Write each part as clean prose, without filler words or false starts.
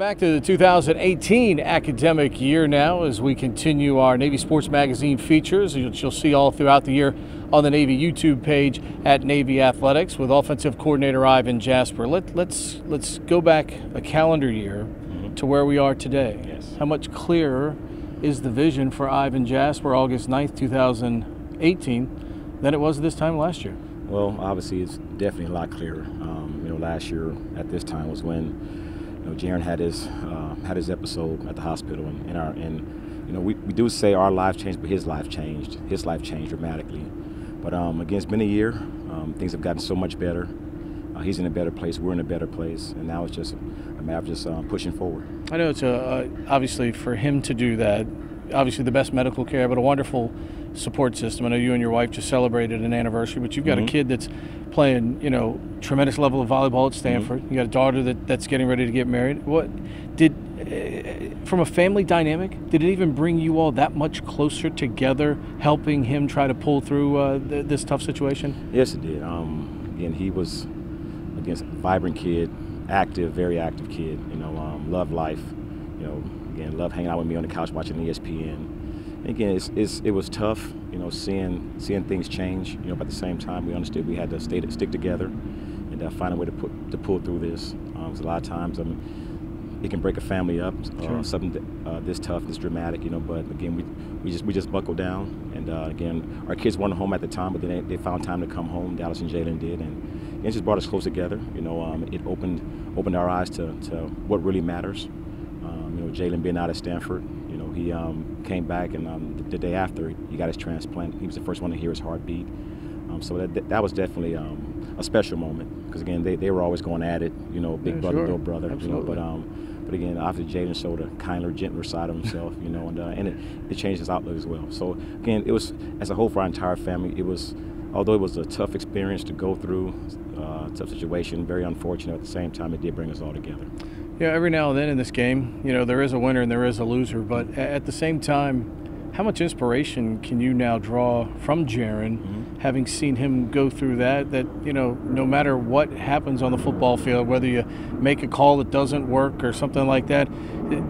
Back to the 2018 academic year now as we continue our Navy Sports Magazine features. You'll see all throughout the year on the Navy YouTube page at Navy Athletics with offensive coordinator Ivin Jasper. Let's go back a calendar year to where we are today. Yes. How much clearer is the vision for Ivin Jasper August 9th, 2018 than it was this time last year? Well, obviously it's definitely a lot clearer. Last year at this time was when Jaren had his episode at the hospital, and we do say our life changed, but his life changed. His life changed dramatically. But again, it's been a year. Things have gotten so much better. He's in a better place. We're in a better place, and now it's just a matter of just pushing forward. I know it's obviously for him to do that. Obviously, the best medical care, but a wonderful support system. I know you and your wife just celebrated an anniversary, but you've got a kid that's playing, tremendous level of volleyball at Stanford. You got a daughter that's getting ready to get married. What did, from a family dynamic, did it even bring you all that much closer together, helping him try to pull through this tough situation? Yes, it did. Again, he was a vibrant kid, active, very active kid. Loved life. Again, loved hanging out with me on the couch watching ESPN. Again, it was tough, seeing things change. But at the same time, we understood we had to stick together and find a way to pull through this. Because a lot of times, it can break a family up. Sure. Something this tough, this dramatic. But again, we just buckled down. And again, our kids weren't home at the time, but then they found time to come home. Dallas and Jalen did, and it just brought us close together. It opened our eyes to what really matters. Jalen being out at Stanford, he came back, and the day after he got his transplant, he was the first one to hear his heartbeat. So that was definitely a special moment, because again they were always going at it, big brother, little brother. But again, after Jalen showed a kinder, gentler side of himself, and it changed his outlook as well. So again, it was, as a whole, for our entire family, although it was a tough experience to go through, tough situation, very unfortunate. At the same time, it did bring us all together. Yeah, every now and then in this game, there is a winner and there is a loser, but at the same time, how much inspiration can you now draw from Jaren, having seen him go through that no matter what happens on the football field, whether you make a call that doesn't work or something like that,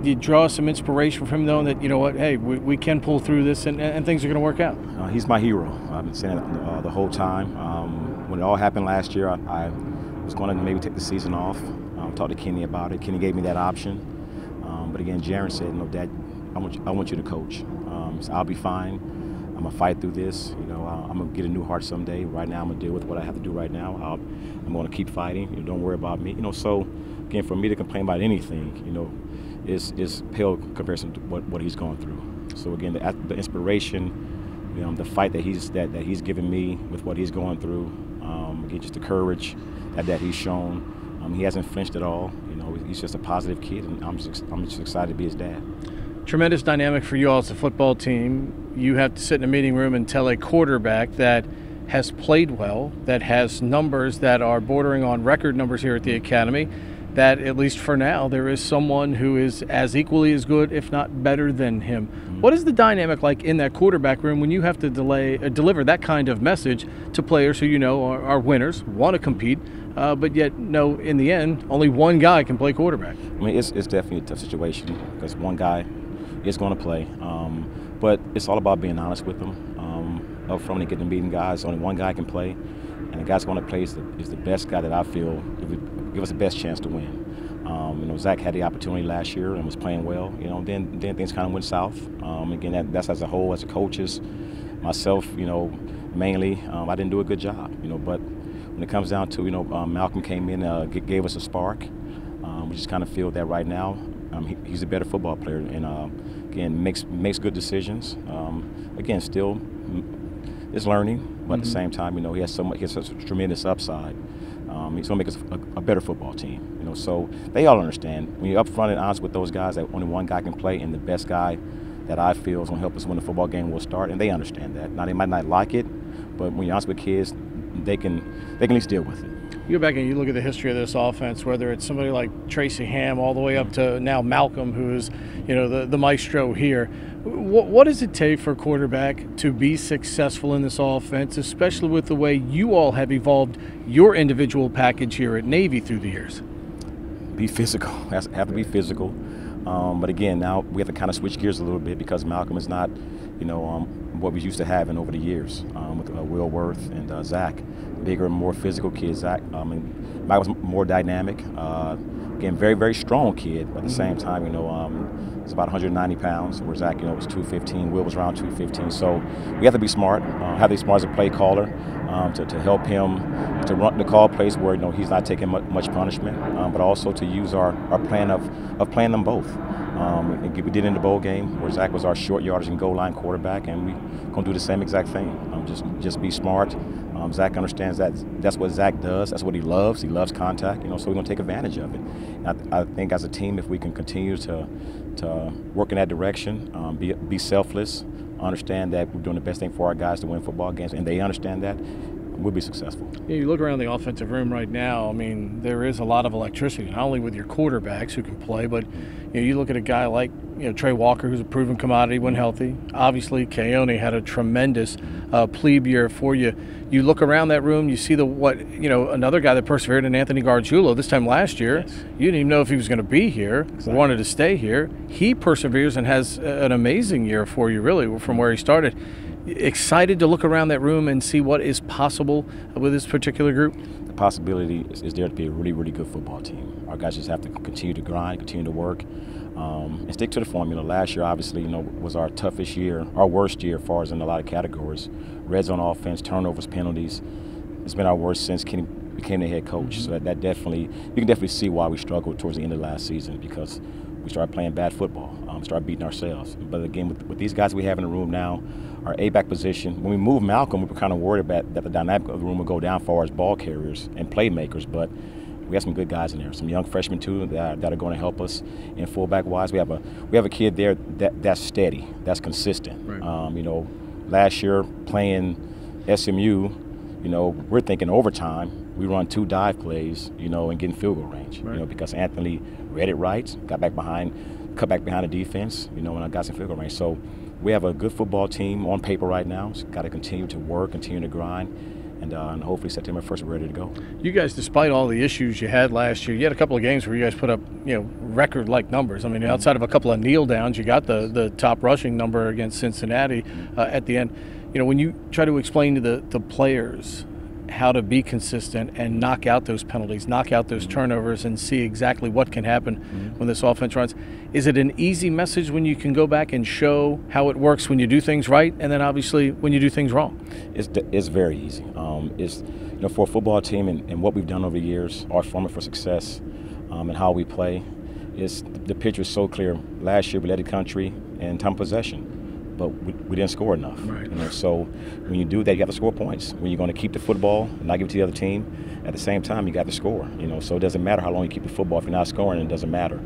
you draw some inspiration from him knowing that, hey, we can pull through this and things are going to work out? He's my hero. I've been saying it the whole time. When it all happened last year, I was going to maybe take the season off. Talked to Kenny about it. Kenny gave me that option. But again, Jaren said, "No, Dad, I want you to coach. So I'll be fine. I'm going to fight through this. I'm going to get a new heart someday. Right now, I'm going to deal with what I have to do right now. I'm going to keep fighting. Don't worry about me. So, again, for me to complain about anything, is pale comparison to what he's going through. So, again, the inspiration, the fight that he's given me with what he's going through, again, just the courage that he's shown. He hasn't flinched at all. He's just a positive kid, and I'm just excited to be his dad. Tremendous dynamic for you all as a football team. You have to sit in a meeting room and tell a quarterback that has played well, that has numbers that are bordering on record numbers here at the academy, that at least for now there is someone who is as equally as good, if not better than him. What is the dynamic like in that quarterback room when you have to deliver that kind of message to players who are winners, want to compete, but yet in the end only one guy can play quarterback? It's definitely a tough situation because one guy is going to play, but it's all about being honest with them. Up front, when you get the meeting guys, only one guy can play, and the guy's going to play is the best guy that I feel would give us the best chance to win. Zach had the opportunity last year and was playing well. Then things kind of went south. Again, that's as a whole, as a coaches, myself. Mainly, I didn't do a good job. But when it comes down to Malcolm came in, gave us a spark. We just kind of feel that right now he's a better football player, and again makes good decisions. Again, still is learning, but at the same time, he has such a tremendous upside. He's going to make us a better football team. So they all understand. When you're up front and honest with those guys, that only one guy can play, and the best guy that I feel is going to help us win the football game will start, and they understand that. Now, they might not like it, but when you're honest with kids, they can at least deal with it. You go back and you look at the history of this offense, whether it's somebody like Tracy Ham all the way up to now Malcolm, who is, the maestro here. What does it take for a quarterback to be successful in this offense, especially with the way you all have evolved your individual package here at Navy through the years? be physical. Have to be physical. But again, now we have to kind of switch gears a little bit because Malcolm is not, what we used to having over the years with Will Worth and Zach, bigger, more physical kids. Zach, Malcolm's more dynamic. Again, very, very strong kid. But at the same time, it's about 190 pounds, where Zach, was 215. Will was around 215. So we have to be smart, have to be smart as a play caller to help him to run the call plays where he's not taking much punishment, but also to use our plan of playing them both. We did in the bowl game where Zach was our short yardage and goal line quarterback, and we're going to do the same exact thing. Just be smart. Zach understands that's what Zach does. That's what he loves. He loves contact, so we're going to take advantage of it. I think as a team, if we can continue to work in that direction, be selfless, understand that we're doing the best thing for our guys to win football games, and they understand that, we'll be successful. Yeah, you look around the offensive room right now, there is a lot of electricity, not only with your quarterbacks who can play, but you look at a guy like Trey Walker, who's a proven commodity when healthy. Obviously, Keone had a tremendous plebe year for you. You look around that room, you see another guy that persevered in Anthony Gargiulo this time last year. Yes. You didn't even know if he was going to be here, exactly. Wanted to stay here. He perseveres and has an amazing year for you, really, from where he started. Excited to look around that room and see what is possible with this particular group? The possibility is there to be a really, really good football team. Our guys just have to continue to grind, continue to work, and stick to the formula. Last year, obviously, was our toughest year, our worst year as far as in a lot of categories. Red zone offense, turnovers, penalties. It's been our worst since Kenny became the head coach. So you can definitely see why we struggled towards the end of last season, because we started playing bad football, started beating ourselves. But again, with these guys we have in the room now, our A-back position, when we moved Malcolm, we were kind of worried about that the dynamic of the room would go down as far as ball carriers and playmakers, but we have some good guys in there, some young freshmen too that are going to help us. And fullback-wise, we have a kid there that's steady, that's consistent. Right. Last year playing SMU, we're thinking overtime. We run 2 dive plays, and get in field goal range. Right. Because Anthony read it right, cut back behind the defense, and I got some field goal range. So we have a good football team on paper right now. So got to continue to work, continue to grind, and hopefully September 1st we're ready to go. You guys, despite all the issues you had last year, you had a couple of games where you guys put up, record-like numbers. Outside of a couple of kneel downs, you got the top rushing number against Cincinnati at the end. When you try to explain to the players how to be consistent and knock out those penalties, knock out those turnovers, and see exactly what can happen when this offense runs. Is it an easy message when you can go back and show how it works when you do things right, and then obviously when you do things wrong? It's very easy. For a football team and what we've done over the years, our formula for success and how we play, the picture is so clear. Last year we led the country in time of possession, but we didn't score enough. Right. So when you do that, you have to score points. When you're going to keep the football and not give it to the other team, at the same time you got to score. So it doesn't matter how long you keep the football. If you're not scoring, it doesn't matter.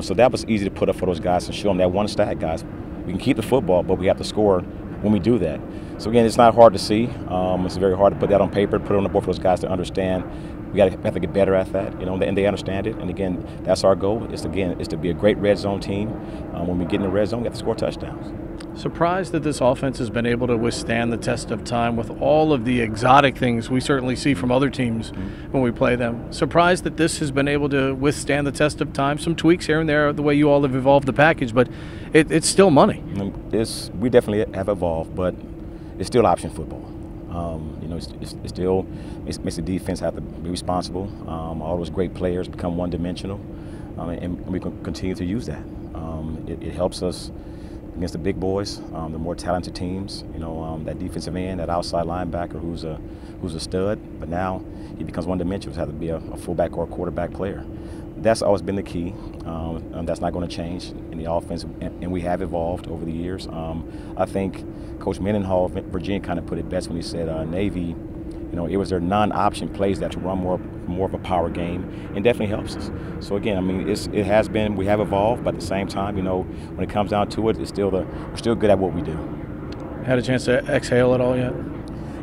So that was easy to put up for those guys and show them that one stat, guys. We can keep the football, but we have to score when we do that. So again, it's not hard to see. It's very hard to put that on paper, put it on the board for those guys to understand. We have to get better at that, and they understand it. And again, that's our goal. Is to be a great red zone team. When we get in the red zone, we have to score touchdowns. Surprised that this offense has been able to withstand the test of time with all of the exotic things we certainly see from other teams when we play them. Surprised that this has been able to withstand the test of time. Some tweaks here and there, the way you all have evolved the package, but it's still money. We definitely have evolved, but it's still option football. It still makes the defense have to be responsible. All those great players become one-dimensional, and we can continue to use that. It helps us against the big boys, the more talented teams. That defensive end, that outside linebacker who's a stud, but now he becomes one-dimensional. Has to be a fullback or a quarterback player. That's always been the key. That's not going to change in the offense, and we have evolved over the years. I think Coach Mendenhall of Virginia kind of put it best when he said Navy, it was their non-option plays that to run more of a power game, and definitely helps us. So again, it has been, we have evolved, but at the same time, when it comes down to it, we're still good at what we do. Had a chance to exhale at all yet?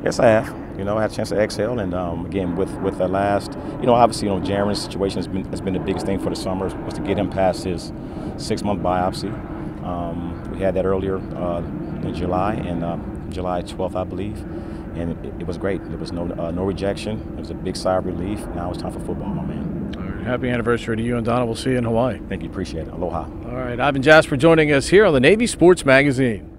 Yes, I have. I had a chance to exhale, and again, with the last, obviously, Jaron's situation has been the biggest thing for the summer, was to get him past his 6-month biopsy. We had that earlier in July, and July 12th, I believe, and it was great. There was no rejection. It was a big sigh of relief. Now it's time for football, my man. All right. Happy anniversary to you and Donna. We'll see you in Hawaii. Thank you. Appreciate it. Aloha. All right, Ivin Jasper joining us here on the Navy Sports Magazine.